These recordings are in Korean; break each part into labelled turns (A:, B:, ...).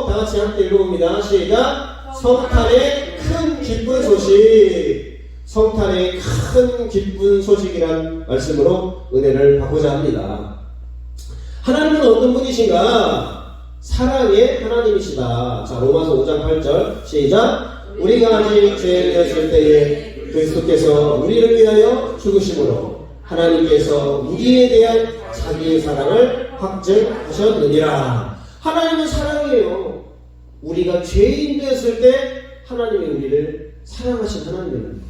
A: 다 같이 함께 읽어봅니다. 시작. 성탄의 큰 기쁜 소식. 성탄의 큰 기쁜 소식이란 말씀으로 은혜를 받고자 합니다. 하나님은 어떤 분이신가? 사랑의 하나님이시다. 자, 로마서 5장 8절 시작. 우리가 아직 죄인이었을 때에 그리스도께서 우리를 위하여 죽으심으로 하나님께서 우리에 대한 자기의 사랑을 확증하셨느니라. 하나님은 사랑이에요. 우리가 죄인 되었을 때 하나님이 우리를 사랑하신 하나님입니다.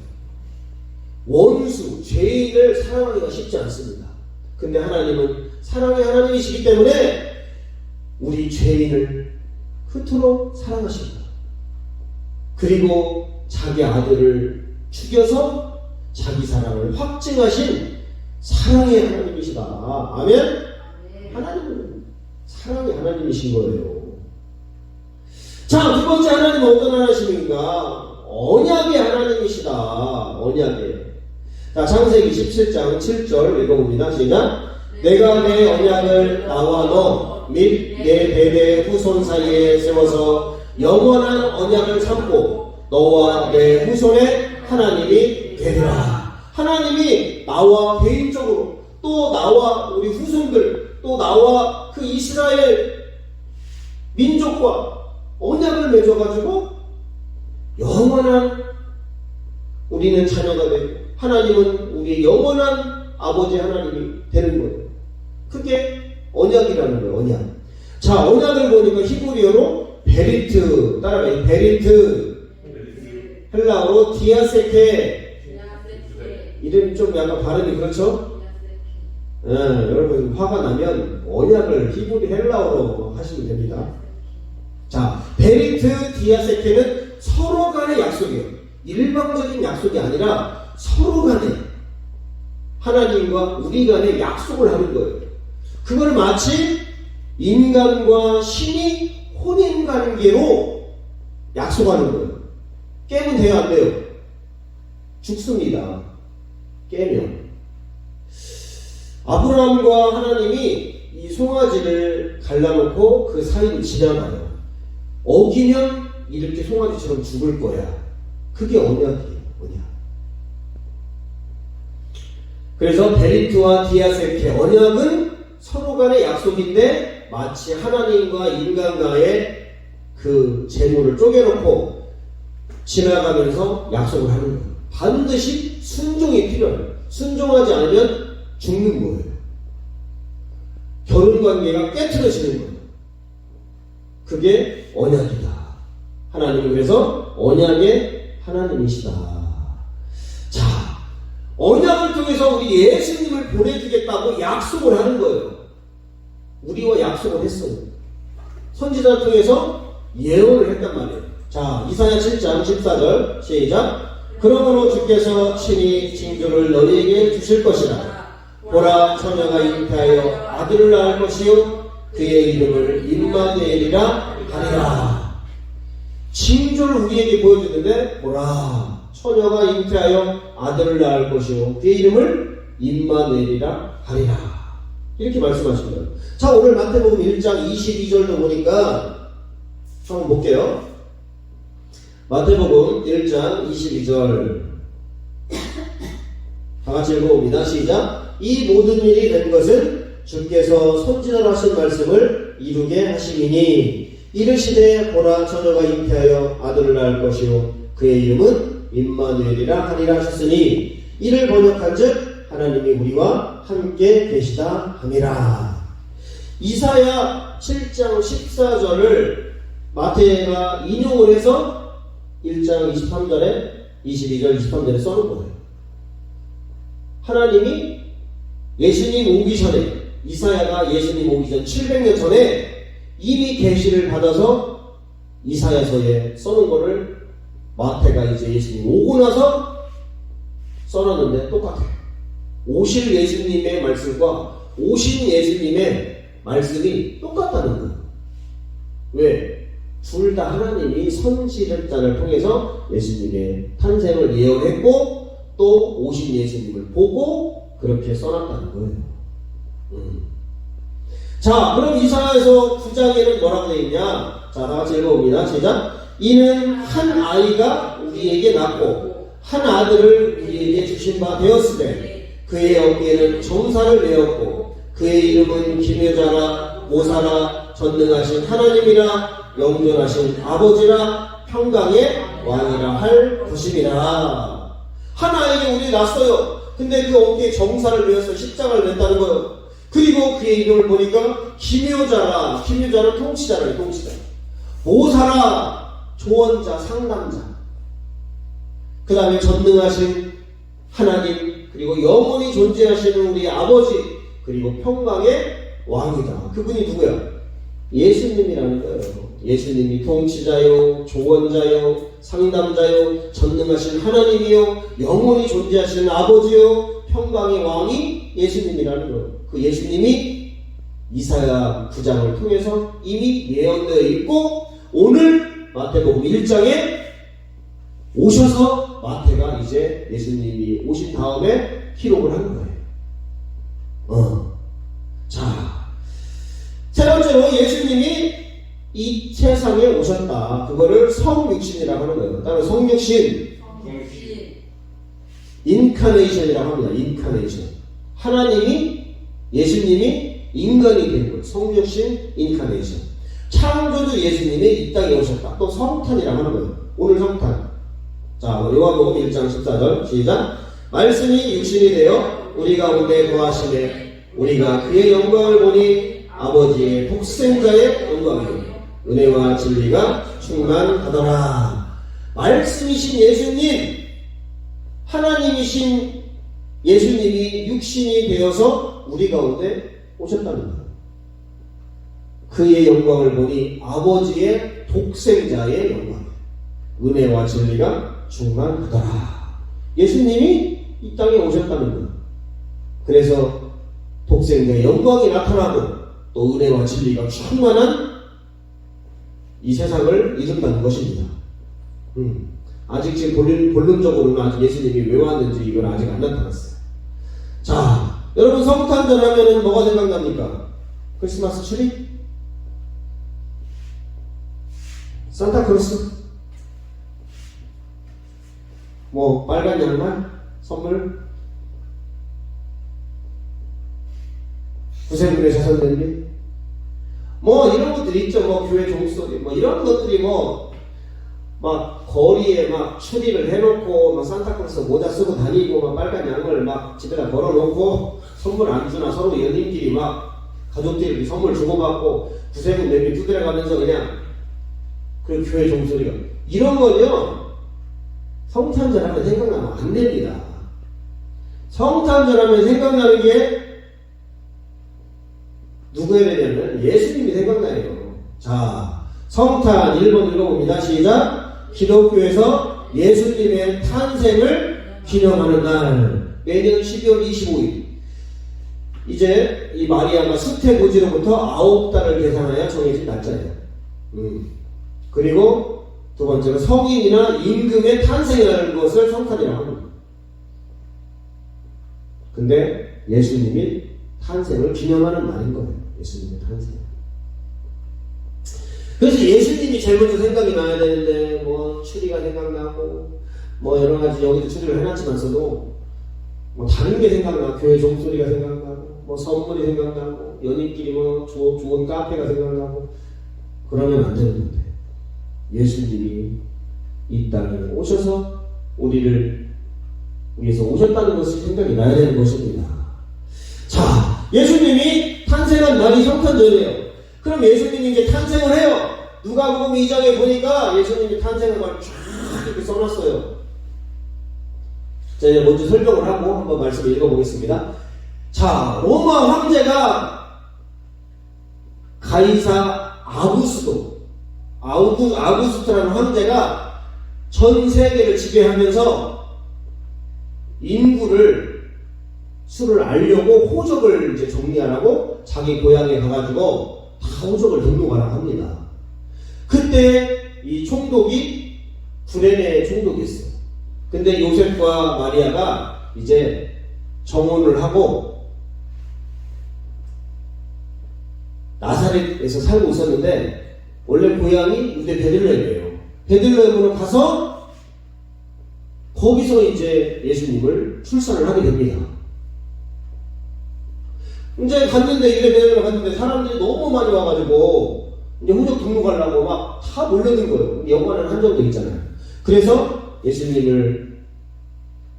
A: 원수, 죄인을 사랑하기가 쉽지 않습니다. 근데 하나님은 사랑의 하나님이시기 때문에 우리 죄인을 그토록 사랑하십니다. 그리고 자기 아들을 죽여서 자기 사랑을 확증하신 사랑의 하나님이시다. 아멘? 하나님은 사랑의 하나님이신 거예요. 자, 두 번째 하나님은 어떤 하나님인가? 언약의 하나님이시다. 언약의. 자, 창세기 17장 7절 읽어봅니다. 시작. 내가 내 언약을 나와 너 및 내 대대 후손 사이에 세워서 영원한 언약을 삼고 너와 내 후손의 하나님이 되리라. 하나님이 나와 개인적으로 또 나와 우리 후손들 또 나와 그 이스라엘 민족과 언약을 맺어가지고 영원한 우리는 자녀가 되고 하나님은 우리의 영원한 아버지 하나님이 되는 거예요. 그게 언약이라는 거예요. 언약. 자, 언약을 보니까 히브리어로 베리트, 따라가요. 베리트. 헬라어로 디아세케. 이름이 좀 약간 발음이 그렇죠? 여러분 화가 나면 언약을 히브리 헬라어로 하시면 됩니다. 자, 베리트 디아세케는 서로 간의 약속이에요. 일방적인 약속이 아니라 서로 간에 하나님과 우리 간에 약속을 하는 거예요. 그걸 마치 인간과 신이 혼인관계로 약속하는 거예요. 깨면 돼요, 안 돼요? 죽습니다. 깨면. 아브라함과 하나님이 이 송아지를 갈라놓고 그 사이를 지나가요. 어기면 이렇게 송아지처럼 죽을 거야. 그게 언약이에요. 언약. 그래서 베리트와 디아세케 언약은 서로 간의 약속인데 마치 하나님과 인간과의 그 재물을 쪼개놓고 지나가면서 약속을 하는 거예요. 반드시 순종이 필요해요. 순종하지 않으면 죽는 거예요. 결혼관계가 깨트려지는 거예요. 그게 언약이다. 하나님은 그래서 언약의 하나님이시다. 자, 언약을 통해서 우리 예수님을 보내주겠다고 약속을 하는 거예요. 우리와 약속을 했어요. 선지자를 통해서 예언을 했단 말이에요. 자, 이사야 7장 14절 시작. 그러므로 주께서 친히 징조를 너희에게 주실 것이라. 보라, 처녀가 잉태하여 아들을 낳을 것이요 그의 이름을 임마누엘이라 하리라. 징조를 우리에게 보여주는데 보라, 처녀가 잉태하여 아들을 낳을 것이요 그의 이름을 임마누엘이라 하리라. 이렇게 말씀하신 거예요. 자, 오늘 마태복음 1장 22절도 보니까 한번 볼게요. 마태복음 1장 22절 다같이 읽어봅니다. 시작. 이 모든 일이 된 것은 주께서 선지자로 하신 말씀을 이루게 하심이니 이르시되 보라, 처녀가 잉태하여 아들을 낳을 것이요 그의 이름은 임마누엘이라 하리라 하셨으니 이를 번역한즉 하나님이 우리와 함께 계시다 함이라. 이사야 7장 14절을 마태가 인용을 해서 1장 23절에 22절 23절에 써놓은 거예요. 하나님이 예수님 오기 전에, 이사야가 예수님 오기 전 700년 전에 이미 계시를 받아서 이사야서에 써놓은 거를 마태가 이제 예수님 오고 나서 써놨는데 똑같아요. 오실 예수님의 말씀과 오신 예수님의 말씀이 똑같다는 거예요. 왜? 둘 다 하나님이 선지자를 통해서 예수님의 탄생을 예언했고 또 오신 예수님을 보고 그렇게 써놨다는 거예요. 자, 그럼 이사야서 9장에는 뭐라고 되어 있냐? 자, 다 같이 읽어봅니다. 시작. 이는 한 아이가 우리에게 낳고 한 아들을 우리에게 주신 바 되었으되 그의 어깨에는 정사를 내었고 그의 이름은 기묘자라 모사라 전능하신 하나님이라 영존하신 아버지라 평강의 왕이라 할 것임이라. 한 아이에게 우리 낳았어요. 근데 그 어깨에 정사를 내어서 십자가를 냈다는 거예요. 그리고 그의 이름을 보니까 기묘자라, 기묘자는 통치자라, 통치자. 모사라, 조언자, 상담자. 그 다음에 전능하신 하나님, 그리고 영원히 존재하시는 우리 아버지, 그리고 평강의 왕이다. 그분이 누구야? 예수님이라는 거예요. 예수님이 통치자요, 조언자요, 상담자요, 전능하신 하나님이요, 영원히 존재하시는 아버지요, 평강의 왕이 예수님이라는 거예요. 그 예수님이 이사야 9장을 통해서 이미 예언되어 있고 오늘 마태복음 1장에 오셔서 마태가 이제 예수님이 오신 다음에 기록을 한 거예요. 자, 세 번째로 예수님이 이 세상에 오셨다. 그거를 성육신이라고 하는 거예요. 따로 성육신, 인카네이션이라고 합니다. 인카네이션. 하나님이, 예수님이 인간이 된 거예요. 성육신, 인카네이션. 창조주 예수님이 이 땅에 오셨다. 또 성탄이라고 하는 거예요. 오늘 성탄. 자, 요한복음 1장 14절 시작. 말씀이 육신이 되어 우리 가운데 거하시매 우리가 그의 영광을 보니 아버지의 독생자의 영광이요 은혜와 진리가 충만하더라. 말씀이신 예수님, 하나님이신 예수님이 육신이 되어서 우리 가운데 오셨다는 거예요. 그의 영광을 보니 아버지의 독생자의 영광, 은혜와 진리가 충만하더라. 예수님이 이 땅에 오셨다는 거예요. 그래서 독생자의 영광이 나타나고 또 은혜와 진리가 충만한 이 세상을 이룬다는 것입니다. 아직 지금 본론적으로는 아직 예수님이 왜 왔는지 이건 아직 안 나타났어요. 자, 여러분 성탄절 하면은 뭐가 생각납니까? 크리스마스 트리? 산타크로스? 뭐 빨간 양말? 선물? 구세군의 자선된비? 뭐 이런 것들이 있죠. 뭐 교회 종소리 뭐 이런 것들이 뭐 막 거리에 막 추리를 해놓고 막 산타클로스 모자 쓰고 다니고 막 빨간 양말 막 집에다 걸어놓고 선물 안 주나 서로 연인끼리 막 가족들이 선물 주고받고 구세군 냄비 두드려가면서 그냥 그 교회 종소리가 이런 건요 성탄절 하면 생각나면 안 됩니다. 성탄절 하면 생각나는 게 누구에 되냐면 예수님이 생각나요. 자, 성탄 1번 읽어봅니다. 시작. 기독교에서 예수님의 탄생을 기념하는 날, 매년 12월 25일. 이제 이 마리아가 수태고지로부터 9달을 계산하여 정해진 날짜예요. 그리고 두 번째로 성인이나 임금의 탄생이라는 것을 성탄이라고 합니다. 근데 예수님이 탄생을 기념하는 날인 거예요. 예수님의 탄생. 그래서 예수님이 제일 먼저 생각이 나야 되는데 뭐 추리가 생각나고 뭐 여러 가지 여기도 추리를 해놨지만서도 뭐 다른 게 생각나. 교회 종소리가 생각나고 뭐 선물이 생각나고 연인끼리 뭐 좋은 카페가 생각나고 그러면 안 되는 건데 예수님이 이 땅에 오셔서 우리를 위해서 오셨다는 것이 생각이 나야 되는 것입니다. 자, 예수님이 탄생한 날이 성탄절이에요. 그럼 예수님이 이제 탄생을 해요. 누가복음 2장에 보니까 예수님이 탄생한 걸 쫙 이렇게 써놨어요. 자, 이제 먼저 설명을 하고 한번 말씀을 읽어보겠습니다. 자, 로마 황제가 가이사 아우구스토라는 황제가 전 세계를 지배하면서 인구를 수를 알려고 호적을 이제 정리하라고 자기 고향에 가가지고 다 호적을 등록하라고 합니다. 그때 이 총독이 구레네 총독이었어요. 근데 요셉과 마리아가 이제 정혼을 하고 나사렛에서 살고 있었는데 원래 고향이 유대 베들레헴이에요. 베들레헴으로 가서 거기서 이제 예수님을 출산을 하게 됩니다. 이제 갔는데, 유대 베들레헴 갔는데 사람들이 너무 많이 와가지고 이제 호적 등록하려고 막 다 몰려든 거예요. 여관은 한정돼 있잖아요. 그래서 예수님을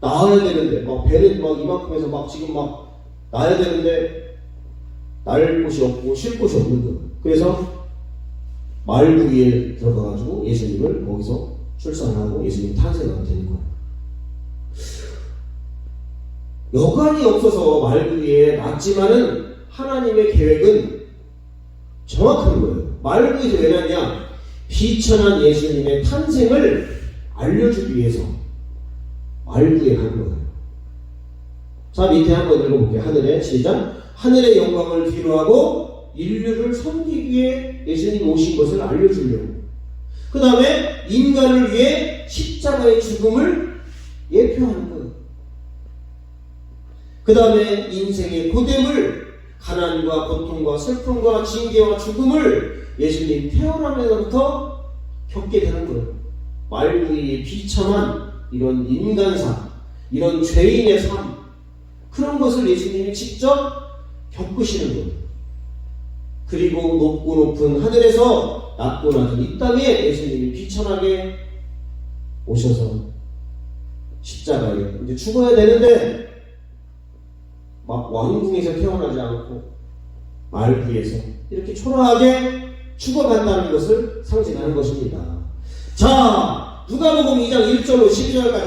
A: 낳아야 되는데, 막 배는 막 이만큼 해서 막 지금 막 낳아야 되는데, 낳을 곳이 없고 쉴 곳이 없는 거예요. 그래서 말구이에 들어가가지고 예수님을 거기서 출산하고 예수님 탄생하게 되는 거예요. 여관이 없어서 말구이에 낳지만은 하나님의 계획은 정확한 거예요. 말구이에서 왜 낳냐? 비천한 예수님의 탄생을 알려주기 위해서 말구이에 간 거예요. 자, 밑에 한번 읽어볼게요. 하늘의 시작. 하늘의 영광을 뒤로하고 인류를 섬기기 위해 예수님이 오신 것을 알려주려고. 그 다음에 인간을 위해 십자가의 죽음을 예표하는 거예요. 그 다음에 인생의 고됨을, 가난과 고통과 슬픔과 징계와 죽음을 예수님 태어나면서부터 겪게 되는 거예요. 말구이의 비참한 이런 인간상, 이런 죄인의 삶, 그런 것을 예수님이 직접 겪으시는 거예요. 그리고 높고 높은 하늘에서 낮고 낮은 이 땅에 예수님이 비천하게 오셔서 십자가에 이제 죽어야 되는데 막 왕궁에서 태어나지 않고 말구에서 이렇게 초라하게 죽어간다는 것을 상징하는 것입니다. 자, 누가복음 2장 1절로 12절까지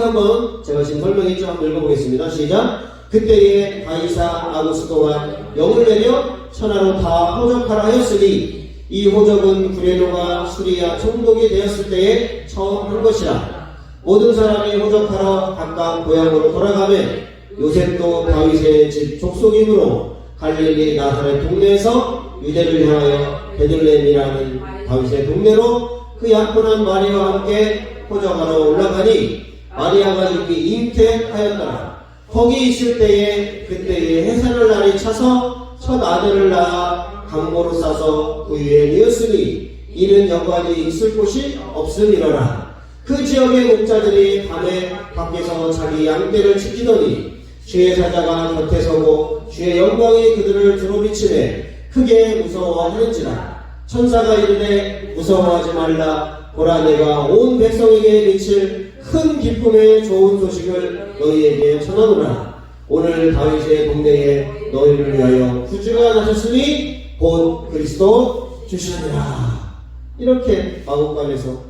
A: 한번 제가 지금 설명했죠. 한번 읽어보겠습니다. 시작. 그때에 가이사 아구스도가 영을 내려 천하로 다 호적하라 하였으니 이 호적은 구레노가 수리아 총독이 되었을 때에 처음 한 것이라. 모든 사람이 호적하러 각각 고향으로 돌아가매 요셉도 다윗의 집 족속이므로 갈릴리 나사렛 동네에서 유대를 향하여 베들레헴이라는 다윗의 동네로 그 약혼한 마리아와 함께 호적하러 올라가니 마리아가 이미 잉태하였더라. 거기 있을 때에 그때에 해산할 날이 차서 첫 아들을 낳아 강모로 싸서 그 위에 뉘었으니 이는 여관이 있을 곳이 없음이로라. 그 지역의 목자들이 밤에 밖에서 자기 양떼를 지키더니 주의 사자가 곁에 서고 주의 영광이 그들을 두루비치매 크게 무서워하는지라. 천사가 이르되 무서워하지 말라. 보라, 내가 온 백성에게 미칠 큰 기쁨의 좋은 소식을 너희에게 전하노라. 오늘 다윗의 동네에 너희를 위하여 구주가 나셨으니 곧 그리스도 주시느니라. 이렇게 마곡간에서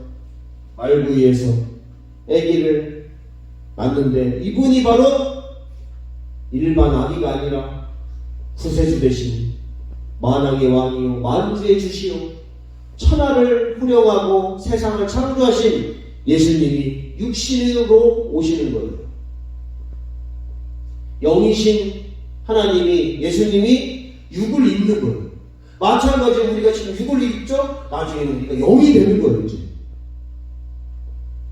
A: 말구이에서 아기를 낳는데 이분이 바로 일반 아기가 아니라 구세주 되신 만왕의 왕이요 만주의 주시요 천하를 훈영하고 세상을 창조하신 예수님이 육신으로 오시는 거예요. 영이신 하나님이, 예수님이 육을 입는 거예요. 마찬가지로 우리가 지금 육을 입죠? 나중에는 우리가 영이 되는 거예요. 이제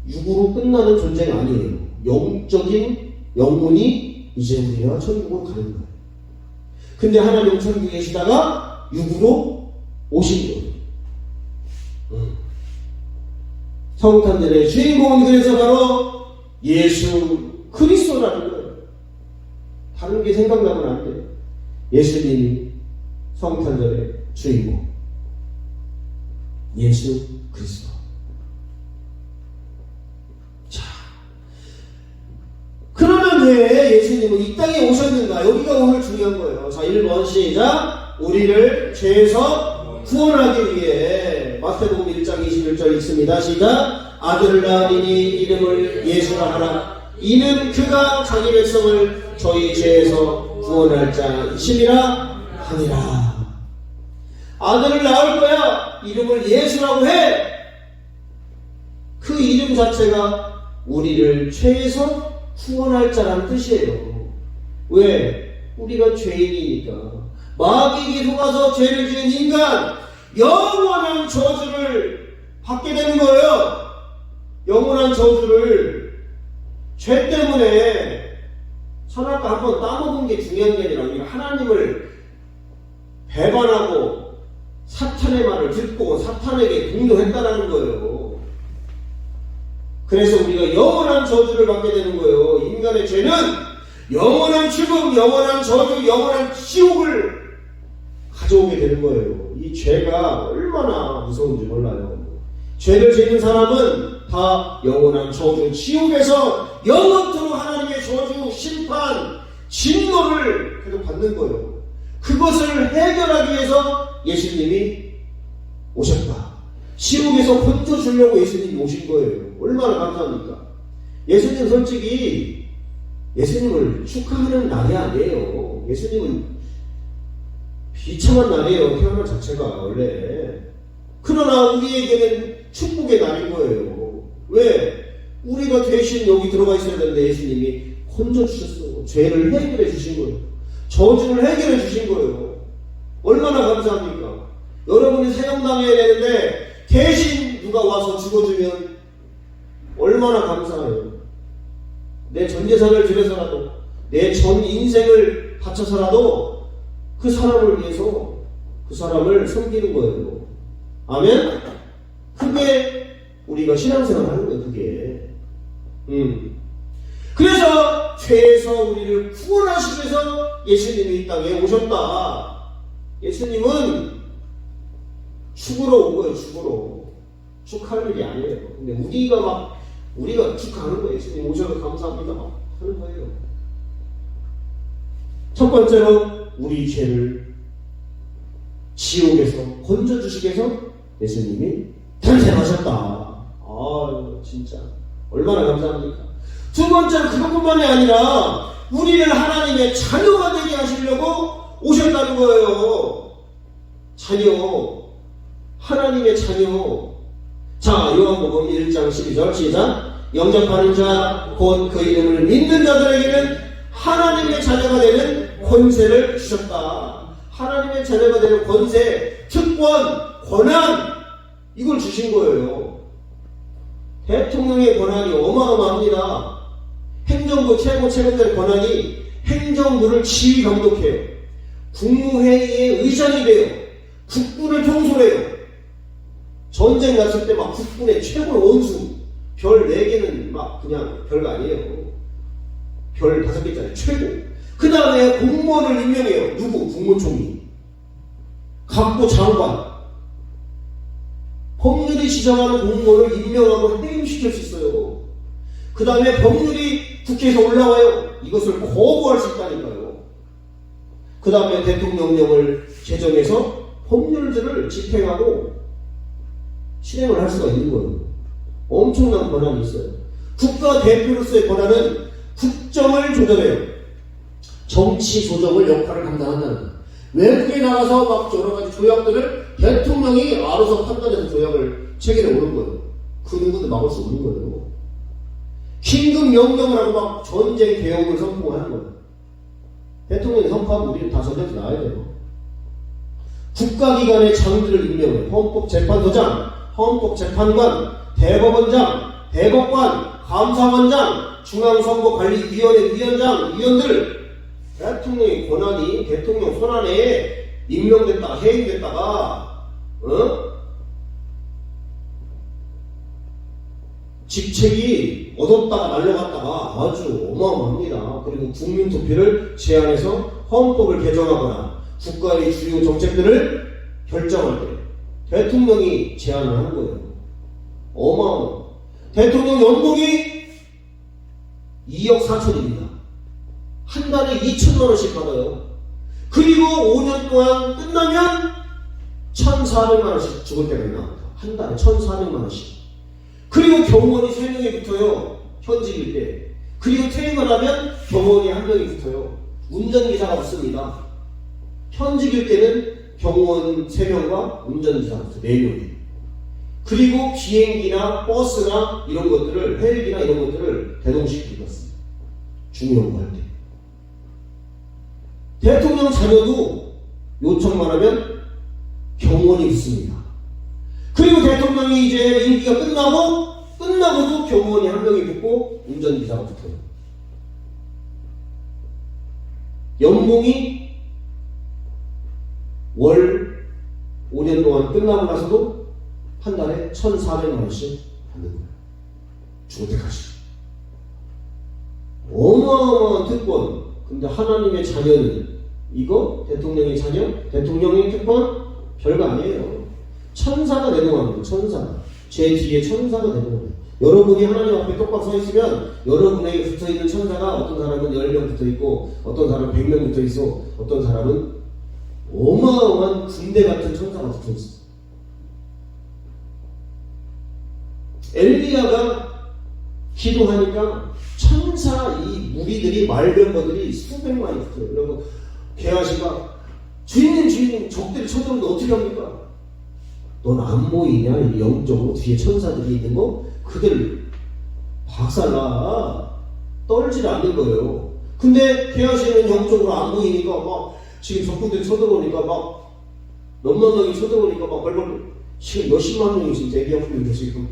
A: 육으로 끝나는 존재가 아니에요. 영적인 영혼이 이제 우리가 천국으로 가는 거예요. 근데 하나님 천국에 계시다가 육으로 오신 거예요. 성탄절의 주인공은 그래서 바로 예수 그리스도라는 거예요. 다른 게 생각나면 안 돼요. 예수님이 성탄절의 주인공, 예수 그리스도. 자, 그러면 왜 예수님은 이 땅에 오셨는가? 여기가 오늘 중요한 거예요. 자, 1번 시작. 우리를 죄에서 구원하기 위해. 마태복음 1장 21절 읽습니다. 시작. 아들을 낳으니 이름을 예수라 하라. 이는 그가 자기 백성을 저희 죄에서 구원할 자이심이라 하니라. 아들을 낳을 거야. 이름을 예수라고 해. 그 이름 자체가 우리를 죄에서 구원할 자라는 뜻이에요. 왜? 우리가 죄인이니까. 마귀에게 속아서 죄를 지은 인간, 영원한 저주를 받게 되는 거예요. 영원한 저주를. 죄 때문에 선악과 한번 따먹은 게 중요한 게 아니라 우리가 하나님을 배반하고 사탄의 말을 듣고 사탄에게 동요했다라는 거예요. 그래서 우리가 영원한 저주를 받게 되는 거예요. 인간의 죄는 영원한 죽음, 영원한 저주, 영원한 지옥을 가져오게 되는 거예요. 이 죄가 얼마나 무서운지 몰라요. 죄를 지은 사람은 다 영원한 저주, 지옥에서 영원토록 하나님의 저주, 심판, 진노를 계속 받는 거예요. 그것을 해결하기 위해서 예수님이 오셨다. 지옥에서 건져주려고 예수님이 오신 거예요. 얼마나 감사합니까? 예수님 솔직히 예수님을 축하하는 날이 아니에요. 예수님은 비참한 날이에요. 태어난 자체가 원래. 그러나 우리에게는 축복의 날인 거예요. 왜? 우리가 대신 여기 들어가 있어야 되는데 예수님이 건져주셨어. 죄를 해결해 주신 거예요. 저주를 해결해 주신 거예요. 얼마나 감사합니까? 여러분이 사형당해야 되는데 대신 누가 와서 죽어주면 얼마나 감사해요. 내 전 재산을 들여서라도 내 전 인생을 바쳐서라도 그 사람을 위해서 그 사람을 섬기는 거예요. 아멘? 그게 우리가 신앙생활 하는 거예요. 그게. 그래서 죄에서 우리를 구원하시기 위해서 예수님이 이 땅에 오셨다. 예수님은 죽으러 온 거예요. 죽으러. 축하할 일이 아니에요. 근데 우리가 축하하는 거예요. 예수님 오셔서 감사합니다 하는 거예요. 첫 번째로 우리 죄를 지옥에서 건져주시기 위해서 예수님이 탄생하셨다. 아 진짜 얼마나 감사합니까? 두 번째로 그것뿐만이 아니라 우리를 하나님의 자녀가 되게 하시려고 오셨다는 거예요. 자녀. 하나님의 자녀. 자, 요한복음 1장 12절 시작. 영접하는 자 곧 그 이름을 믿는 자들에게는 하나님의 자녀가 되는 권세를 주셨다. 하나님의 자녀가 되는 권세, 특권, 권한 이걸 주신 거예요. 대통령의 권한이 어마어마합니다. 행정부 최고의 권한이 행정부를 지휘 감독해요. 국무회의의 의장이 돼요. 국군을 통솔해요. 전쟁 났을 때 막 국군의 최고 원수 별 4개는 막 그냥 별거 아니에요. 별 5개짜리 최고. 그 다음에 공무원을 임명해요. 누구? 국무총리. 각부 장관. 법률이 지정하는 공무원을 임명하고 해임시킬 수 있어요. 그 다음에 법률이 국회에서 올라와요. 이것을 거부할 수 있다니까요. 그 다음에 대통령령을 제정해서 법률들을 집행하고 실행을 할 수가 있는 거예요. 엄청난 권한이 있어요. 국가 대표로서의 권한은 국정을 조정해요. 정치 조정을 역할을 감당한다는 거예요. 외국에 나가서 막 여러 가지 조약들을 대통령이 알아서 판단해서 조약을 체결해 오는 거예요. 그 누구도 막을 수 없는 거예요. 긴급 명령을 하고 막 전쟁 대응을 선포하는 거예요. 대통령이 선포하고 우리는 다 전쟁에서 나와야 돼요. 국가기관의 장들을 임명해. 헌법재판소장, 헌법재판관, 대법원장, 대법관, 감사원장, 중앙선거관리위원회 위원장, 위원들 대통령의 권한이 대통령 손안에 임명됐다가 해임됐다가 직책이 얻었다가 날려갔다가 아주 어마어마합니다. 그리고 국민투표를 제안해서 헌법을 개정하거나 국가의 주요 정책들을 결정할 때 대통령이 제안을 하는 거예요. 어마어마. 대통령 연봉이 2억 4천입니다. 한 달에 2천만 원씩 받아요. 그리고 5년 동안 끝나면 1,400만 원씩 죽을 때가 있나? 한 달에 1,400만 원씩. 그리고 경호원이 3명이 붙어요. 현직일 때. 그리고 퇴임을 하면 경호원이 1명이 붙어요. 운전기사가 붙습니다. 현직일 때는 경호원 3명과 운전기사 붙어요. 4명이. 그리고 비행기나 버스나 이런 것들을, 헬기나 이런 것들을 대동시키고 있습니다. 중요한 할 때. 대통령 자녀도 요청만 하면 경호원이 있습니다. 그리고 대통령이 이제 임기가 끝나고도 경호원이 1명이 붙고 운전기사가 붙어요. 연봉이 월 5년 5년 동안 끝나고 나서도 한 달에 1,400만 원씩 받는 거예요. 죽을 때까지. 어마어마한 특권. 근데 하나님의 자녀는 이거 대통령의 자녀, 대통령의 특권 별거 아니에요. 천사가 대동합니다. 천사가. 제 뒤에 천사가 대동합니다. 여러분이 하나님 앞에 똑바로 서 있으면 여러분에게 붙어있는 천사가 어떤 사람은 10명 붙어있고 어떤 사람은 100명 붙어있어. 어떤 사람은 어마어마한 군대 같은 천사가 붙어있어. 엘리야가 기도하니까 천사 이 무리들이 말병거들이 수백만이 붙어요. 그리고 게하시가 주인님 적들이 쳐들어오는데 어떻게 합니까? 넌 안 보이냐? 영적으로 뒤에 천사들이 있는 거 그들 박살나 떨질 않는 거예요. 근데 게하시는 영적으로 안 보이니까 막 지금 적군들이 쳐들어오니까 막 몇만 명이 쳐들어오니까 막 벌벌 지금 몇십만 명이 지금 대기하고 있는 지금.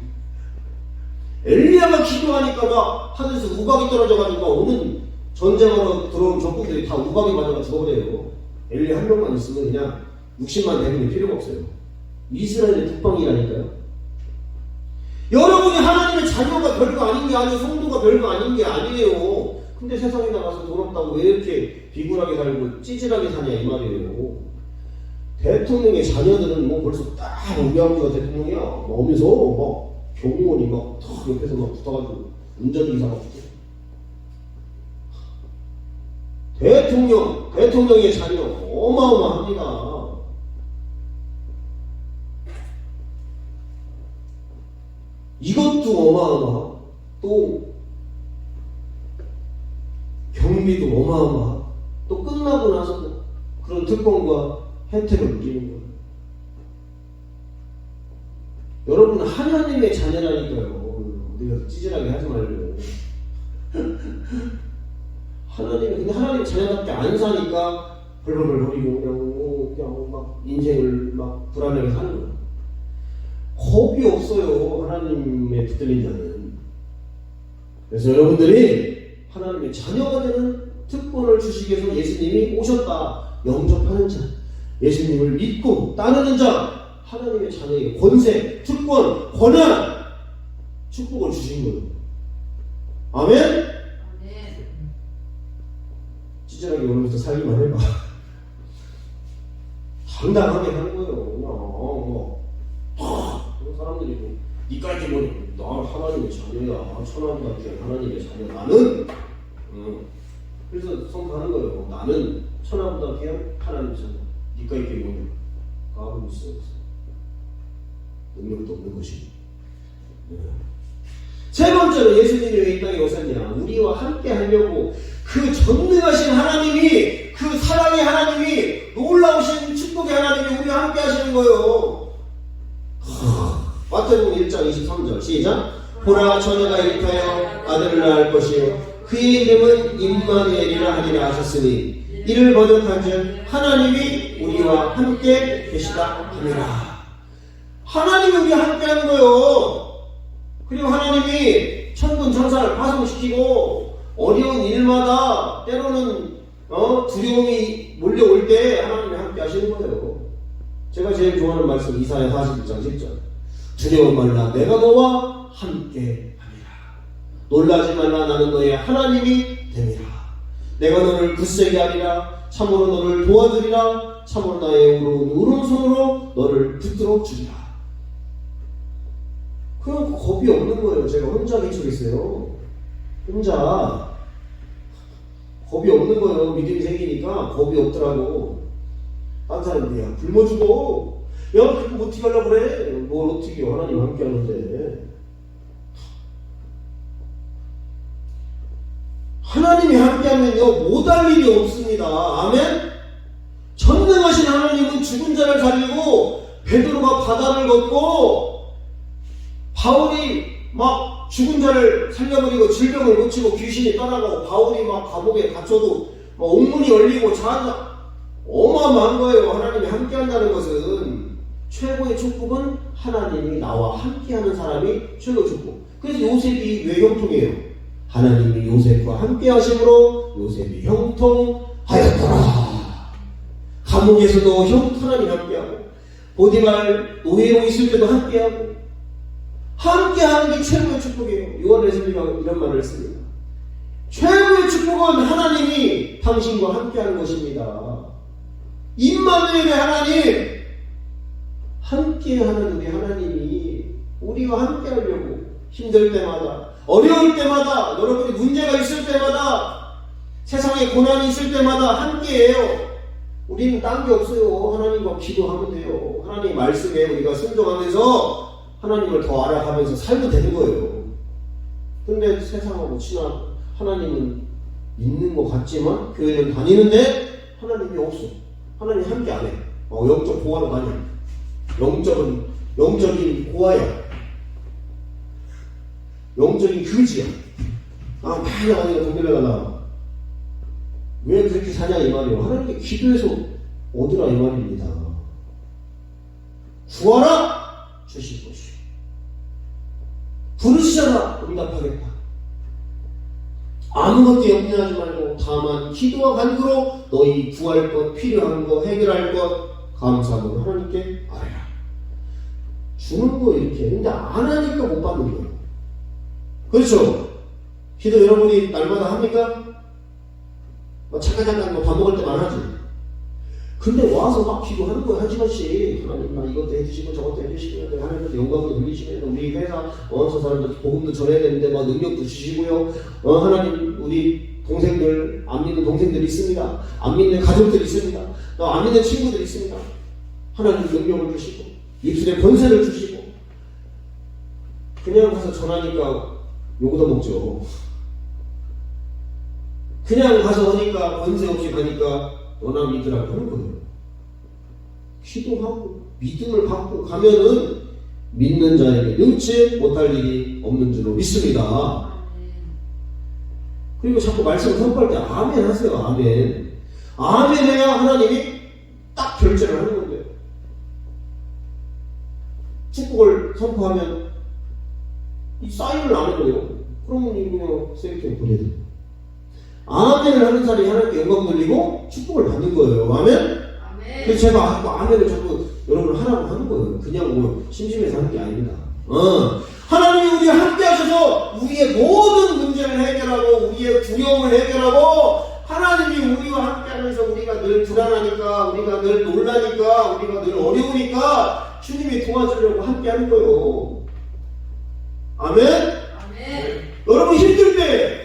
A: 엘리야가 기도하니까 막 하늘에서 우박이 떨어져가지고 오는 전쟁하러 들어온 적군들이 다 우박이 맞아가 죽어버려요. 엘리야 한 명만 있으면 그냥 60만 대군이 필요가 없어요. 이스라엘의 국방이라니까요. 여러분이 하나님의 자녀가 별거 아닌 게 아니에요. 성도가 별거 아닌 게 아니에요. 근데 세상에 나가서 돈 없다고 왜 이렇게 비굴하게 살고 찌질하게 사냐 이 말이에요. 대통령의 자녀들은 뭐 벌써 딱 우리 아버지가 대통령이야 오면서 막 경호원이 막 탁 옆에서 막 붙어가지고 운전기사가 붙어. 대통령의 자녀 어마어마합니다. 이것도 어마어마. 또 경비도 어마어마. 또 끝나고 나서도 그런 특권과 혜택을 누리는 거예요. 여러분은 하나님의 자녀라니까요. 우리가 찌질하게 하지 말고. 근데 하나님 자녀답게 안 사니까 벌벌벌 그냥 막 인생을 막 불안하게 사는 거예요. 겁이 없어요. 하나님의 붙들린 자는. 그래서 여러분들이 하나님의 자녀가 되는 특권을 주시기 위해서 예수님이 오셨다. 영접하는 자, 예수님을 믿고 따르는 자, 하나님의 자녀의 권세, 특권, 권한, 축복을 주신 거예요. 아멘? 찌질하게 오늘부터 살기만 해봐. 당당하게 하는 거예요. 그냥 사람들이 뭐 니까지 나 하나님의 자녀야. 천하보다 귀한 하나님의 자녀. 나는 그래서 선포하는 거예요. 나는 천하보다 귀한 하나님의 자녀. 니까 있게 뭐냐? 가고 있어. 능력도 없는 것이. 세 번째로 예수님이 왜 이 땅에 오셨냐? 우리와 함께 하려고 그 전능하신 하나님이, 그 사랑의 하나님이, 놀라우신 축복의 하나님이 우리와 함께 하시는 거예요. 마태복음 1장 23절 시작. 보라 처녀가 잉태하여 아들을 낳을 것이요 그의 이름은 임마누엘이라 하리라 하셨으니 이를 번역한즉 하나님이 우리와 함께 계시다 하니라. 하나님이 우리와 함께 하는 거예요. 그리고 하나님이 천군 천사를 파송시키고 어려운 일마다 때로는 두려움이 몰려올 때 하나님이 함께 하시는 거예요. 제가 제일 좋아하는 말씀 이사야 41장 10절. 두려움 말라 내가 너와 함께 하리라. 놀라지 말라 나는 너의 하나님이 됨이라. 내가 너를 굳세게 하리라. 참으로 너를 도와주리라. 참으로 나의 오른손으로 너를 붙들어 주리라. 그럼 겁이 없는 거예요. 제가 혼자 외치겠어요. 혼자 겁이 없는 거예요. 믿음이 생기니까 겁이 없더라고. 딴 사람들이 야 굶어 죽어. 야 그거 어떻게 하려고 그래? 뭘 어떻게 해? 하나님 함께 하는데. 하나님이 함께 하면요 못할 일이 없습니다. 아멘? 전능하신 하나님은 죽은 자를 살리고 베드로가 바다를 걷고 바울이 막 죽은 자를 살려버리고 질병을 고치고 귀신이 떠나가고 바울이 막 감옥에 갇혀도 막 옥문이 열리고 자자 어마어마한 거예요. 하나님이 함께 한다는 것은 최고의 축복은 하나님이 나와 함께하는 사람이 최고의 축복. 그래서 요셉이 왜 형통이에요? 하나님이 요셉과 함께 하심으로 요셉이 형통하였더라. 감옥에서도 하나님이 함께하고 보디발 노예로 있을 때도 함께하고, 함께하는 게 최고의 축복이에요. 요한에서 이런 말을 했습니다. 최고의 축복은 하나님이 당신과 함께하는 것입니다. 임마누엘의 하나님, 함께하는 우리 하나님이 우리와 함께하려고 힘들 때마다, 어려울 때마다, 여러분이 문제가 있을 때마다, 세상에 고난이 있을 때마다 함께해요. 우리는 딴 게 없어요. 하나님과 기도하면 돼요. 하나님 말씀에 우리가 순종하면서 하나님을 더 알아가면서 살면 되는 거예요. 근데 세상하고 친한 하나님은 있는 것 같지만 교회는 다니는데 하나님이 없어. 하나님 함께 안 해. 영적 보화로 다녀. 영적인 고아야. 영적인 그지야. 많이 하나님과 동떨어가나. 왜 그렇게 사냐 이 말이에요. 하나님께 기도해서 얻으라 이 말입니다. 구하라 주실 것이요. 부르시잖아 응답하겠다. 아무것도 염려하지 말고 다만 기도와 간구로 너희 구할 것, 필요한 것, 해결할 것 감사함으로 하나님께 아뢰라. 주는 거 이렇게. 근데 안 하니까 못 받는 거예요. 그렇죠? 기도 여러분이 날마다 합니까? 잠깐 밥 먹을 때만 하지. 근데 와서 막 기도하는 거야. 한 시간씩. 하나님 나 이것도 해주시고 저것도 해주시고 하나님께 영광도 돌리시면 우리 회사 저 사람들 복음도 전해야 되는데 막 능력도 주시고요. 하나님 우리 동생들 안 믿는 동생들이 있습니다. 안 믿는 가족들이 있습니다. 안 믿는 친구들이 있습니다. 하나님 능력을 주시고 입술에 권세를 주시고. 그냥 가서 전하니까 욕도 먹죠. 그냥 가서 하니까 권세 없이 가니까 너나 믿으라고 하는 거예요. 기도하고 믿음을 갖고 가면은 믿는 자에게 능치 못할 일이 없는 줄로 믿습니다. 그리고 자꾸 말씀을 선포할 때 아멘 하세요. 아멘. 아멘 해야 하나님이 딱 결제를 하는 건데요. 축복을 선포하면 이 사인을 안 해도요. 그러면 이거 세이트에 보내요. 아멘을 하는 사람이 하나님께 영광 돌리고 축복을 받는 거예요. 아멘? 그래서 제가 아멘을 자꾸 여러분 하라고 하는 거예요. 그냥 뭐 심심해서 하는 게 아닙니다. 하나님이 우리와 함께 하셔서 우리의 모든 문제를 해결하고 우리의 두려움을 해결하고 하나님이 우리와 함께 하면서 우리가 늘 불안하니까 우리가 늘 놀라니까 우리가 늘 어려우니까 주님이 도와주려고 함께 하는 거예요. 아멘? 아멘. 여러분 힘들 때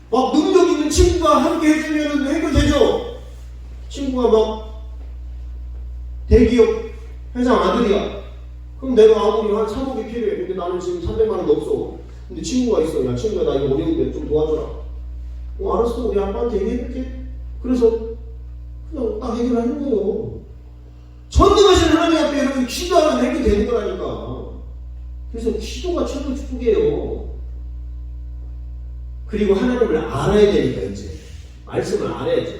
A: 막 능력 있는 친구가 함께 해주면 해결되죠. 친구가 막 대기업 회장 아들이야. 그럼 내가 아무리 한 3억이 필요해. 근데 나는 지금 300만 원도 없어. 근데 친구가 있어. 야 친구야 나 이거 어려운데 좀 도와줘라. 알았어. 우리 아빠한테 얘기해볼게. 그래서 그냥 딱 해결하는 거예요. 전능하신 하나님 앞에 여러분 기도하면 해결되는 거라니까. 그래서 기도가 최고 축복이에요. 그리고 하나님을 알아야 되니까 이제 말씀을 알아야죠.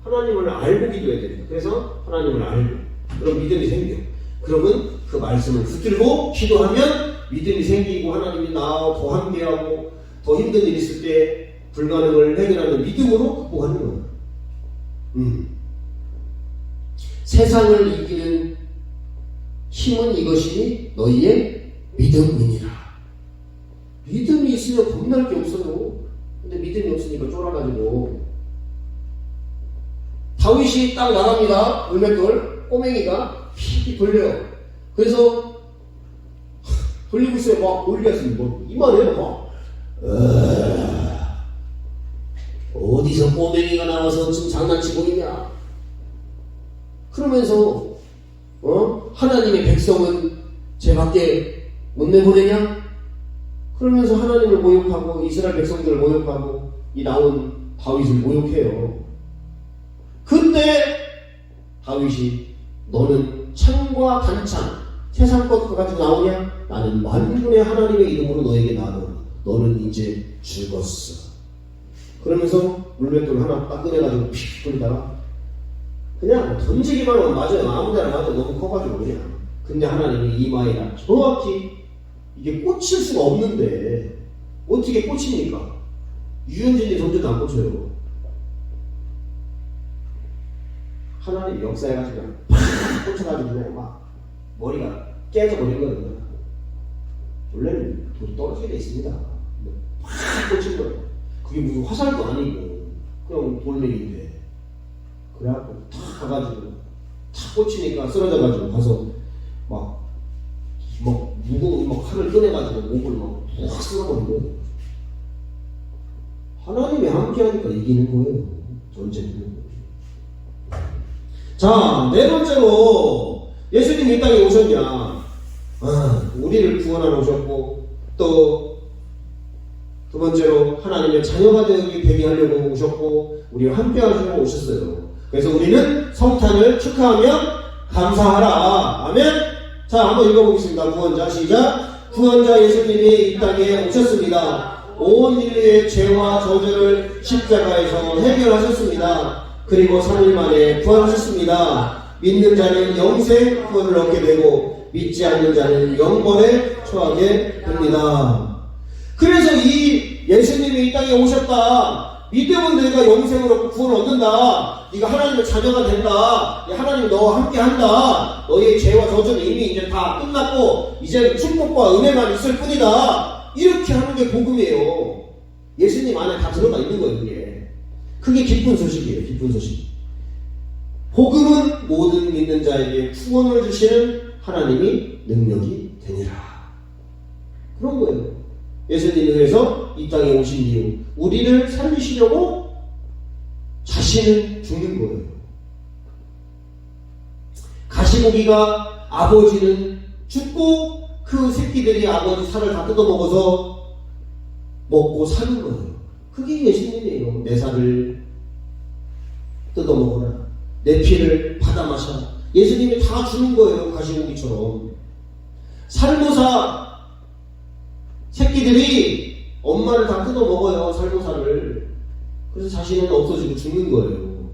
A: 하나님을 알고 기도해야 되니까. 그래서 하나님을 알고 그럼 믿음이 생겨. 그러면 그 말씀을 붙들고 기도하면 믿음이 생기고 하나님이 나와 더 함께하고 더 힘든 일 있을 때 불가능을 해결하는 믿음으로 극복하는 거예요. 세상을 이기는 힘은 이것이 너희의 믿음이니라. 믿음이 있으면 겁날 게 없어요. 근데 믿음이 없으니까 쫄아가지고. 다윗이 딱 나갑니다. 물맷돌 꼬맹이가 피 돌려요. 그래서 돌리고 있어요. 막 올려서 뭐 이만해요. 막 어디서 꼬맹이가 나와서 지금 장난치고 있냐. 그러면서 하나님의 백성은 제 밖에 못 내보내냐? 그러면서 하나님을 모욕하고 이스라엘 백성들을 모욕하고 이 나온 다윗을 모욕해요. 그때 다윗이 너는 창과 단창 세상 것 가지고 나오냐? 나는 만군의 하나님의 이름으로 너에게 나아노라. 너는 이제 죽었어. 그러면서 물맷돌 하나 딱 꺼내가지고 픽 돌리다가 그냥 던지기만 하면 맞아요. 아무데나 맞아도 너무 커가지고 그냥. 근데 하나님이 이마에다 정확히 이게 꽂힐 수가 없는데 어떻게 꽂힙니까? 유현진이 던져도 안 꽂혀요. 하나님 역사해가지고 그냥 팍 꽂혀가지고 그냥 막 머리가 깨져버린 거예요. 원래는 돌이 떨어지게 돼 있습니다. 팍 꽂힌 거예요. 그게 무슨 화살도 아니고 그냥 돌멩이인데 그래갖고 탁 가가지고 탁 꽂히니까 쓰러져가지고 가서 막 무거운 칼을 꺼내가지고 목을 막확 쓸어버리고 하나님이 함께하니까 이기는 거예요. 전쟁은. 자, 네 번째로 예수님이 이 땅에 오셨냐? 우리를 구원하러 오셨고 또 두 번째로 하나님의 자녀가 되게 하려고 오셨고 우리와 함께 하시고 오셨어요. 그래서 우리는 성탄을 축하하며 감사하라. 아멘. 자, 한번 읽어보겠습니다. 구원자 시작. 구원자 예수님이 이 땅에 오셨습니다. 온 인류의 죄와 저주를 십자가에서 해결하셨습니다. 그리고 3일 만에 부활하셨습니다. 믿는 자는 영생 구원을 얻게 되고 믿지 않는 자는 영벌에 처하게 됩니다. 그래서 이 예수님이 이 땅에 오셨다. 믿으면 내가 영생을 얻고 구원을 얻는다. 네가 하나님의 자녀가 된다. 하나님이 너와 함께 한다. 너의 죄와 저주는 이미 이제 다 끝났고 이제 축복과 은혜만 있을 뿐이다. 이렇게 하는 게 복음이에요. 예수님 안에 다 들어가 있는 거예요. 그게 기쁜 소식이에요. 기쁜 소식. 복음은 모든 믿는 자에게 구원을 주시는 하나님이 능력이 되니라. 그런 거예요. 예수님이 그래서 이 땅에 오신 이유, 우리를 살리시려고 자신을 죽는 거예요. 가시고기가 아버지는 죽고 그 새끼들이 아버지 살을 다 뜯어먹어서 먹고 사는 거예요. 그게 예수님이에요. 내 살을 뜯어먹어라. 내 피를 받아 마셔. 예수님이 다 주는 거예요. 가시고기처럼. 살모사 새끼들이 엄마를 다 뜯어먹어요. 살모사를. 그래서 자신은 없어지고 죽는 거예요.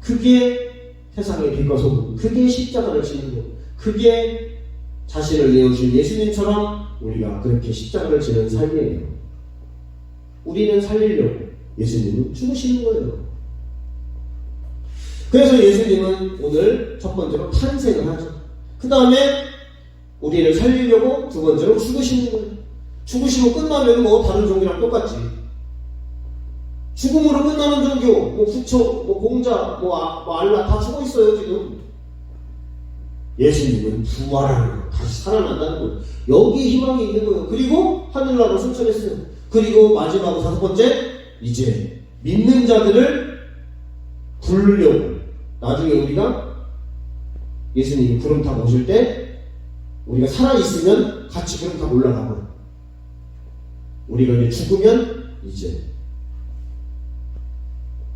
A: 그게 세상의 빛과 소금. 그게 십자가를 지는 거예요. 그게 자신을 내어준 예수님처럼 우리가 그렇게 십자가를 지는 삶이에요. 우리는 살리려고, 예수님은 죽으시는 거예요. 그래서 예수님은 오늘 첫 번째로 탄생을 하죠. 그 다음에 우리를 살리려고 두 번째로 죽으시는 거예요. 죽으시고 끝나면 뭐 다른 종교랑 똑같지. 죽음으로 끝나는 종교, 뭐 부처, 뭐 공자, 뭐 알라 다 죽어 있어요 지금. 예수님은 부활하는 거예요. 다시 살아난다는 거예요. 여기에 희망이 있는 거예요. 그리고 하늘나라로 승천했어요. 그리고 마지막으로 다섯 번째, 이제 믿는 자들을 부르려고. 나중에 우리가 예수님이 구름 타고 오실 때 우리가 살아있으면 같이 구름 타고 올라가고, 우리가 이제 죽으면 이제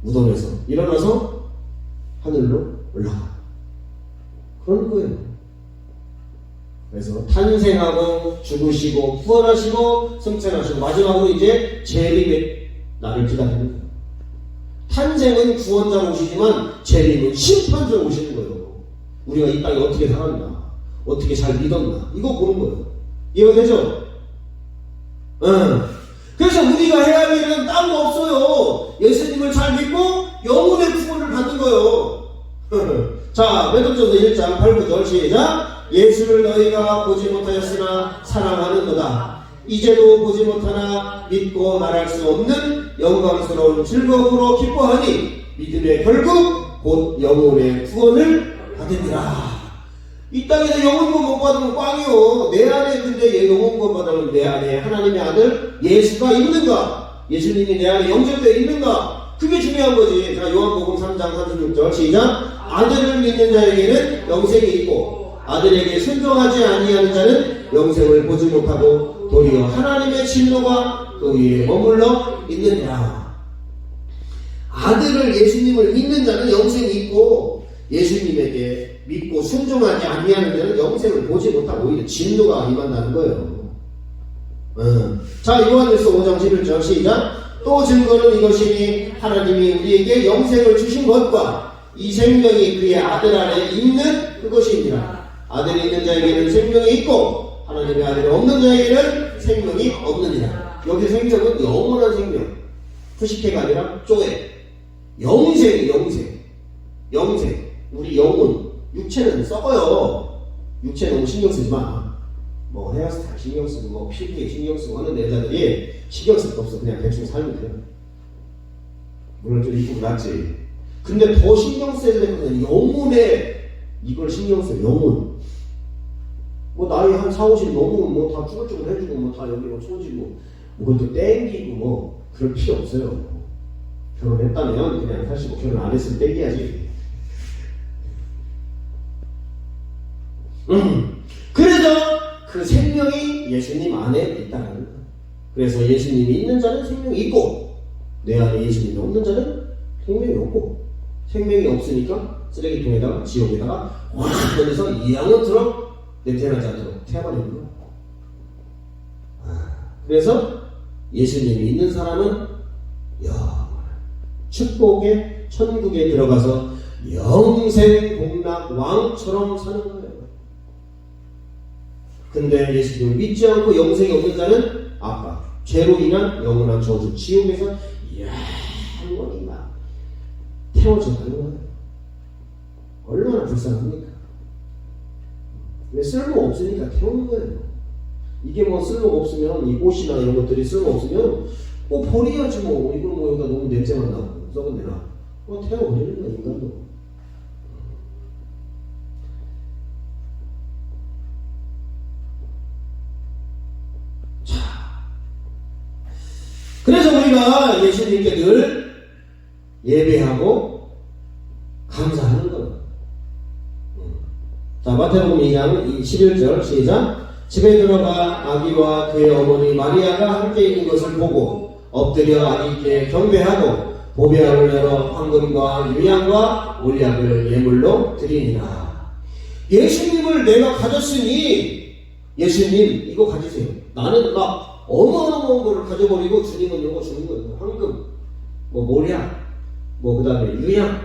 A: 무덤에서 일어나서 하늘로 올라가. 그런 거예요. 그래서 탄생하고 죽으시고 부활하시고 승천하시고 마지막으로 이제 재림의 날을 기다리는 거예요. 탄생은 구원자로 오시지만 재림은 심판자로 오시는 거예요. 우리가 이 땅에 어떻게 살았나, 어떻게 잘 믿었나, 이거 보는 거예요. 이해가 되죠? 그래서 우리가 해야 할 일은 딴 거 없어요. 예수님을 잘 믿고 영혼의 구원을 받는 거예요. 자, 베드로전서 1장 8-9절 시작. 예수를 너희가 보지 못하였으나 사랑하는도다. 이제도 보지 못하나 믿고 말할 수 없는 영광스러운 즐거움으로 기뻐하니 믿음의 결국 곧 영혼의 구원을 받으리라. 이 땅에서 영혼구원 못 받으면 꽝이요. 내 안에 근데 얘 영혼구원 받으면 내 안에 하나님의 아들 예수가 있는가? 예수님이 내 안에 영접되어 있는가? 그게 중요한 거지. 자, 요한복음 3장 36절 시작. 아들을 믿는 자에게는 영생이 있고 아들에게 순종하지 아니하는 자는 영생을 보지 못하고 도리어 하나님의 진노가 그 위에 머물러 있느니라. 아들을, 예수님을 믿는 자는 영생이 있고 예수님에게 믿고 순종하지 아니하는 자는 영생을 보지 못하고 오히려 진노가 임한다는 거예요. 자, 요한일서 5장 11절 시작. 또 증거는 이것이니 하나님이 우리에게 영생을 주신 것과 이 생명이 그의 아들 안에 있는 그것입니다. 아들이 있는 자에게는 생명이 있고 하나님의 아들이 없는 자에게는 생명이 없느니라. 여기 생명은 영원한 생명, 푸시케가 아니라 쪼에, 영생. 영생, 우리 영혼, 육체는 썩어요. 육체 너무 신경 쓰지 마. 뭐 헤어스타일 신경 쓰고 뭐 피부에 신경 쓰고 하는 여자들이 신경 쓸 거 없어. 그냥 대충 살면 돼요. 물론 좀 이쁘고 낫지. 근데 더 신경 써야 되는 건 영혼에 이걸 신경 써요. 영혼. 뭐 나이 한 4, 50 넘으면 뭐 다 쭈글쭈글 해주고 뭐 다 여기 뭐 초지고 뭐 그것도 땡기고 뭐 그럴 필요 없어요. 결혼했다면 그냥 사실 뭐 결혼 안 했으면 땡겨야지. 그래서 그 생명이 예수님 안에 있다는 거예요. 그래서 예수님이 있는 자는 생명이 있고 내 안에 예수님이 없는 자는 생명이 없고 생명이 없으니까 쓰레기통에다가 지옥에다가 확 던져서 영원토록 냄새나지 않도록 태워버리는 거예요. 그래서 예수님이 있는 사람은 축복의 천국에 들어가서 영생 복락 왕처럼 사는 거예요. 근데 예수님을 믿지 않고 영생이 없는 자는 아까 죄로 인한 영원한 저주 지옥에서 영원히 막 태워진다는 거예요. 얼마나 불쌍합니까? 왜 쓸모 없으니까 태우는 거예요. 이게 뭐 쓸모 없으면 이 옷이나 이런 것들이 쓸모 없으면 뭐 버려야지 뭐. 이걸 뭐 여기다 너무 냄새만 나고 썩은 데나 뭐 태워버리는 거야 인간도. 자, 그래서 우리가 예수님께 늘 예배하고 감사하는 거예요. 자, 마태복음 2장 11절 시작. 집에 들어가 아기와 그의 어머니 마리아가 함께 있는 것을 보고 엎드려 아기께 경배하고 보배함을 열어 황금과 유향과 올약을 예물로 드리니라. 예수님을 내가 가졌으니 예수님 이거 가지세요. 나는 막 어마어마한 거를 가져버리고 주님은 이거 주는 거예요. 황금, 뭐 몰약, 뭐 그 다음에 유향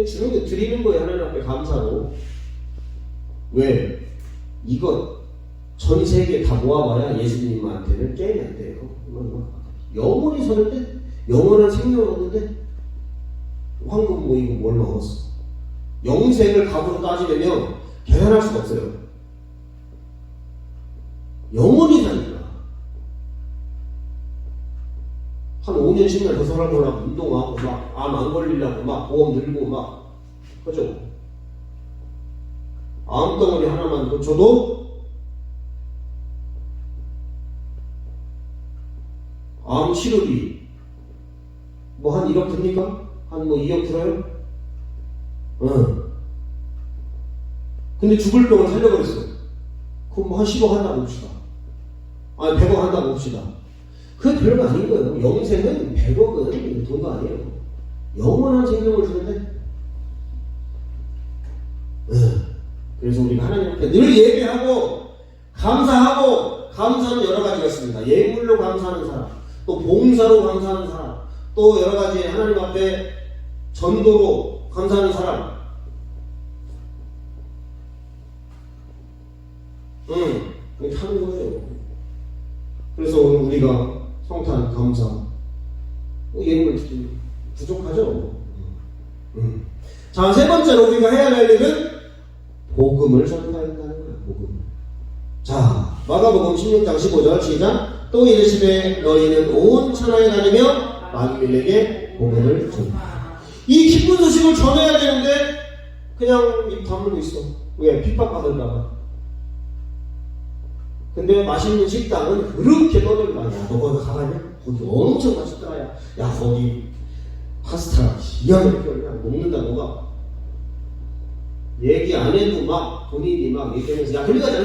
A: 주는 거 드리는 거예요. 하나님 앞에 감사로. 왜? 이거 전 세계 다 모아봐야 예수님한테는 게임이 안 돼요. 영원히 사는데 영원한 생명을 얻는데 황금 모이고 뭘 먹었어? 영생을 값으로 따지려면 계산할 수가 없어요. 영원히 사니까 한 5년 10년 더 살아보려고 운동하고 막 암 안 걸리려고 막 보험 들고 막 그죠? 암덩어리 하나만 고쳐도 암 치료비 뭐 한 1억 듭니까? 한 뭐 2억 들어요? 근데 죽을 병을 살려버렸어. 그럼 뭐 한 10억 한다고 봅시다. 아니 100억 한다고 봅시다. 그게 별거 아닌 거예요. 영생은 100억은 돈도 아니에요. 영원한 생명을 주는데 그래서 우리가 하나님 앞에 늘 예배하고 감사하고 감사는 여러 가지가 있습니다. 예물로 감사하는 사람, 또 봉사로 감사하는 사람, 또 여러 가지 하나님 앞에 전도로 감사하는 사람. 그렇게 하는 거예요. 그래서 오늘 우리가 성탄 감사 예물 부족하죠. 자, 세 번째로 우리가 해야 할 일은 복음을 전파한다는 거예요. 복음. 자, 마가복음 16장 15절 시작. 또 이르시되 너희는 온 천하에 다니며 만민에게 복음을 전파하라. 이 기쁜 소식을 전해야 되는데 그냥 입 다물고 있어. 왜? 핍박받을까봐. 근데 맛있는 식당은 그렇게 떠들고 야, 너 거기 가봤냐? 거기 엄청 맛있더라. 야 거기 파스타 기가 막히게 그냥 먹는다. 너가 얘기 안 해도 막 본인이 막 얘기하면서 야 그리 가자.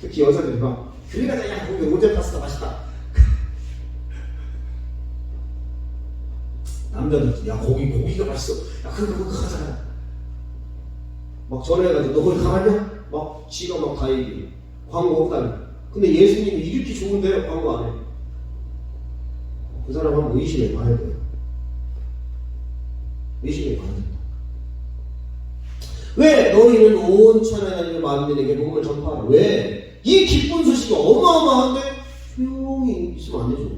A: 특히 여자들이 막 그리 가자. 야 거기 로제 파스타 맛있다. 남자들 야 거기 고기가 맛있어. 야 그거 가자. 막 전화해가지고 너 거기 가봤냐? 막 지가 막 다 얘기해. 광고 없다니. 근데 예수님이 이렇게 좋은데 광고 안 해. 그 사람 한번 의심해 봐야 돼요. 의심해 봐야 된다. 왜? 너희는 온 천하에 다니는 만민에게 복음을 전파하라. 왜? 이 기쁜 소식이 어마어마한데 조용히 있으면 안 되죠.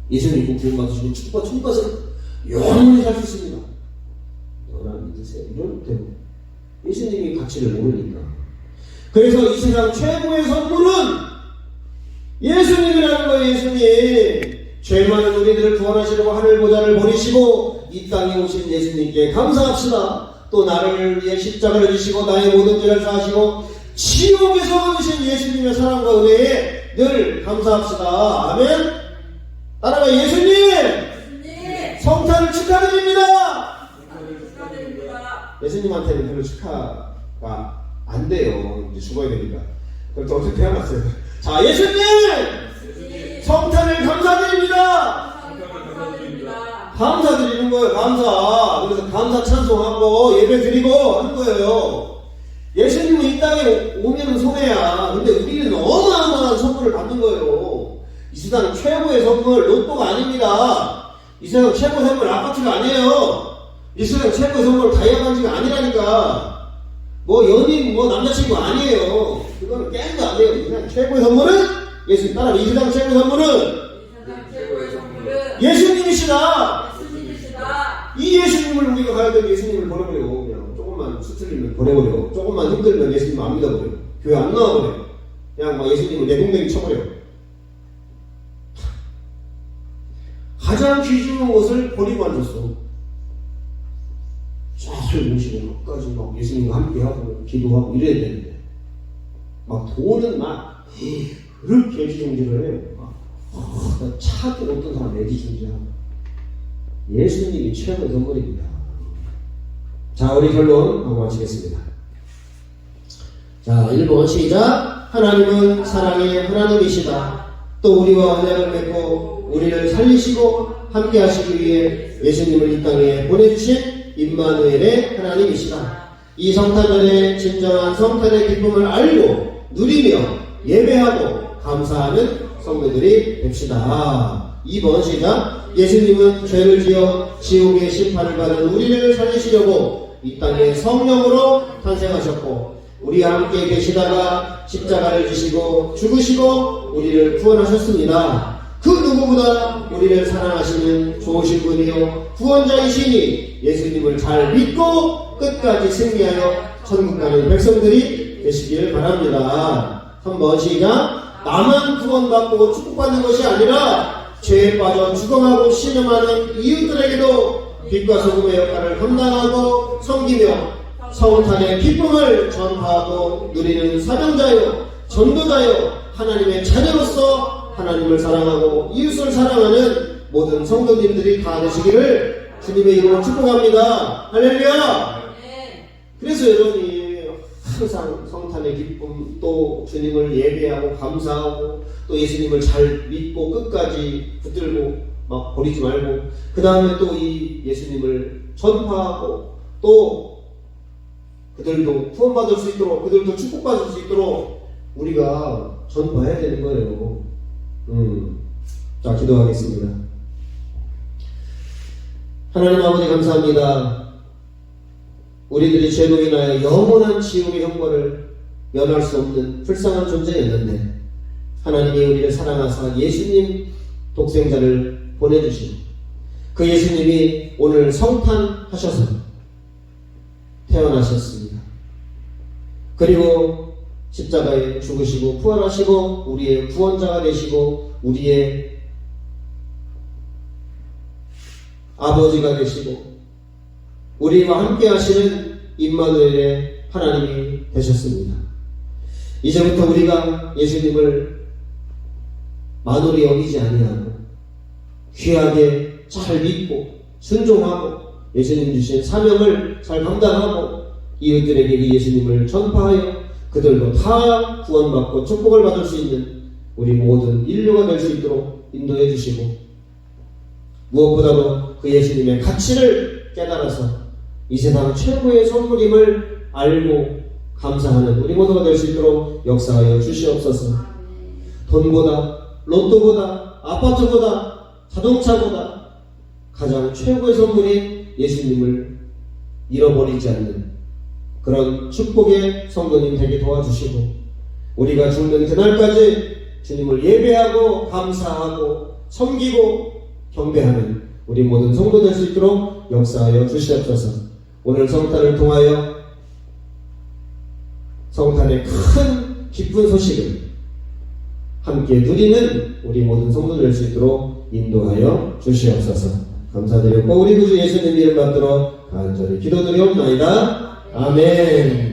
A: 예수님 믿고 구원받으시고 축복과 천국까지 영원히 살 수 있습니다. 못해요. 예수님이 가치를 모르니까. 그래서 이 세상 최고의 선물은 예수님이라는 거예요. 예수님. 죄 많은 우리들을 구원하시려고 하늘 보좌를 버리시고 이 땅에 오신 예수님께 감사합시다. 또 나를 위해 십자가를 지시고 나의 모든 죄를 사하시고 지옥에서 얻으신 예수님의 사랑과 은혜에 늘 감사합시다. 아멘. 따라가 예수님 성탄을 축하드립니다. 예수님한테는 별로 축하가 안 돼요. 이제 죽어야 되니까. 그럼 또 어떻게 태어났어요? 자, 예수님 성탄을 감사드립니다. 감사드리는 거예요. 감사. 그래서 감사 찬송하고 예배 드리고 하는 거예요. 예수님은 이 땅에 오면 손해야. 근데 우리는 어마어마한 선물을 받는 거예요. 이 세상 최고의 선물 로또가 아닙니다. 이 세상 최고의 선물 아파트가 아니에요. 이 세상 최고의 선물 다이아몬드가 아니라니까. 뭐 연인 뭐 남자친구 아니에요. 그거는 게임도 안 돼요. 그냥 최고의 선물은 예수님. 따라 이 세상 최고의 선물은 예수님이시다. 이 예수님을 우리가 가야 되는 예수님을 버려버려. 그냥 조금만 수틀리면 버려버려. 조금만 힘들면 예수님 안 믿어버려. 교회 안 나와버려. 그냥 막 예수님을 내동댕이 쳐버려. 가장 귀중한 것을 버리고 앉았어. 쫙 모시고 끝까지 막 예수님과 함께하고 기도하고 이래야 되는데 막 돈은 막 그렇게 애지중지를 해요. 막 차도 어떤 사람 애지중지하고. 예수님이 최고의 선물입니다. 자, 우리 결론 하고 마치겠습니다. 자, 1번 시작. 하나님은 사랑의 하나님이시다. 또 우리와 언약을 맺고 우리를 살리시고 함께 하시기 위해 예수님을 이 땅에 보내주신 임마누엘의 하나님이시다. 이 성탄절의 진정한 성탄의 기쁨을 알고 누리며 예배하고 감사하는 성도들이 됩시다. 2번 시작. 예수님은 죄를 지어 지옥의 심판을 받은 우리를 살리시려고 이 땅에 성령으로 탄생하셨고 우리와 함께 계시다가 십자가를 지시고 죽으시고 우리를 구원하셨습니다. 그 누구보다 우리를 사랑하시는 좋으신 분이요 구원자이시니 예수님을 잘 믿고 끝까지 승리하여 천국 가는 백성들이 되시길 바랍니다. 3번 시작. 나만 구원받고 축복받는 것이 아니라 죄에 빠져 죽어가고 신음하는 이웃들에게도 빛과 소금의 역할을 감당하고 섬기며 성탄의 기쁨을 전파하고 누리는 사명자요 전도자요 하나님의 자녀로서 하나님을 사랑하고 이웃을 사랑하는 모든 성도님들이 다 되시기를 주님의 이름으로 축복합니다. 할렐루야. 그래서 여러분이 항상 성탄의 기쁨 또 주님을 예배하고 감사하고 또 예수님을 잘 믿고 끝까지 붙들고 막 버리지 말고 그 다음에 또 이 예수님을 전파하고 또 그들도 구원받을 수 있도록 그들도 축복받을 수 있도록 우리가 전파해야 되는 거예요. 자, 기도하겠습니다. 하나님 아버지 감사합니다. 우리들이 죄로 인하여 영원한 지옥의 형벌을 면할 수 없는 불쌍한 존재였는데 하나님이 우리를 사랑하사 예수님 독생자를 보내주시고 그 예수님이 오늘 성탄하셔서 태어나셨습니다. 그리고 십자가에 죽으시고 부활하시고 우리의 구원자가 되시고 우리의 아버지가 되시고 우리와 함께 하시는 임마누엘의 하나님이 되셨습니다. 이제부터 우리가 예수님을 만홀히 여기지 아니하고 귀하게 잘 믿고 순종하고 예수님 주신 사명을 잘 감당하고 이웃들에게 이 예수님을 전파하여 그들도 다 구원받고 축복을 받을 수 있는 우리 모든 인류가 될 수 있도록 인도해 주시고 무엇보다도 그 예수님의 가치를 깨달아서 이 세상 최고의 선물임을 알고 감사하는 우리 모두가 될 수 있도록 역사하여 주시옵소서. 돈보다 로또보다 아파트보다 자동차보다 가장 최고의 선물인 예수님을 잃어버리지 않는 그런 축복의 성도님 되게 도와주시고 우리가 죽는 그날까지 주님을 예배하고 감사하고 섬기고 경배하는 우리 모든 성도 될 수 있도록 역사하여 주시옵소서. 오늘 성탄을 통하여 성탄의 큰 기쁜 소식을 함께 누리는 우리 모든 성도들 될 수 있도록 인도하여 주시옵소서. 감사드리고 우리 구주 예수님 이름 받들어 간절히 기도드리옵나이다. 아멘.